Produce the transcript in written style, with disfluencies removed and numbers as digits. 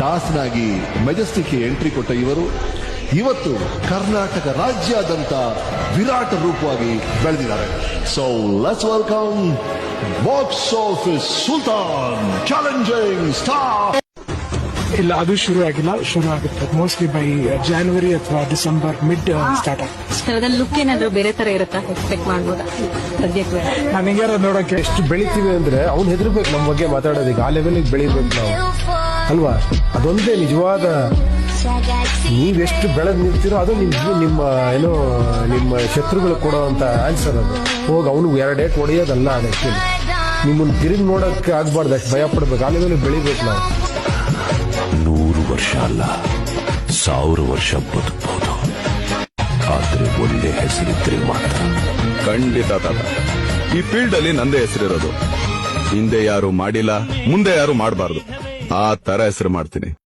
ದಾಸನಾಗಿ ಮೆಜೆಸ್ಟಿಕ್ಗೆ entry ಕೊಟ್ಟ ಇವರು ಇವತ್ತು ಕರ್ನಾಟಕ ರಾಜ್ಯಾದ್ಯಂತ ವಿರಾಟ ರೂಪವಾಗಿ ಬೆಳೆದಿದ್ದಾರೆ. So let's welcome box office Sultan challenging star. ಇಲ್ಲ, ಅದು ಶುರು ಆಗಿಲ್ಲ, ಶುರು ಆಗುತ್ತೆ ಮೋಸ್ಟ್ಲಿ ಬೈ ಜನವರಿ ಅಥವಾ ಡಿಸೆಂಬರ್ ಮಿಡ್ ಸ್ಟಾರ್ಟ್ ಆಗುತ್ತೆ. ಲುಕ್ ಏನಾದ್ರು ಬೇರೆ ತರ ಇರುತ್ತಾ, ಎಕ್ಸ್ಪೆಕ್ಟ್ ಮಾಡ್ಬೋದಾ ಸದ್ಯಕ್ಕೆ? ನನಗೆ ನೋಡಕ್ಕೆ ಎಷ್ಟು ಬೆಳಿತೀವಿ ಅಂದ್ರೆ ಅವ್ನು ಹೆದರ್ಬೇಕು ನಮ್ಮ ಬಗ್ಗೆ ಮಾತಾಡೋದಕ್ಕೆ, ಆ ಲೆವೆಲ್ಗೆ ಬೆಳಿಬೇಕು ನಾವು ಅಲ್ವಾ. ಅದೊಂದೇ ನಿಜವಾದ, ನೀವೆಷ್ಟು ಬೆಳೆದ್ ನಿಲ್ತೀರೋ ಅದು ನಿಮ್ಮ ಏನೋ ನಿಮ್ಮ ಶತ್ರುಗಳು ಕೊಡೋವಂತ ಆನ್ಸರ್. ಅದು ಹೋಗಿ ಅವನಿಗೆ 2 ಡೇಟ್ ಹೊಡೆಯೋದಲ್ಲ, ಅದಕ್ಕೆ ನಿಮ್ಮನ್ನು ತಿರುಗಿ ನೋಡಕ್ಕೆ ಆಗ್ಬಾರ್ದು, ಅಷ್ಟು ಭಯ ಪಡ್ಬೇಕು, ಆ ಲೆವೆಲ್ ಬೆಳಿಬೇಕು ನಾವು. 100 ವರ್ಷ ಅಲ್ಲ 1000 ವರ್ಷ ಬದುಕಬಹುದು, ಆದ್ರೆ ಒಳ್ಳೆ ಹೆಸರಿದ್ರೆ ಮಾತ್ರ. ಖಂಡಿತ ತಾತ, ಈ ಫೀಲ್ಡ್ ಅಲ್ಲಿ ನಂದೇ ಹೆಸರಿರೋದು. ಹಿಂದೆ ಯಾರು ಮಾಡಿಲ್ಲ, ಮುಂದೆ ಯಾರು ಮಾಡಬಾರ್ದು, ಆ ತರ ಹೆಸರು ಮಾಡ್ತೀನಿ.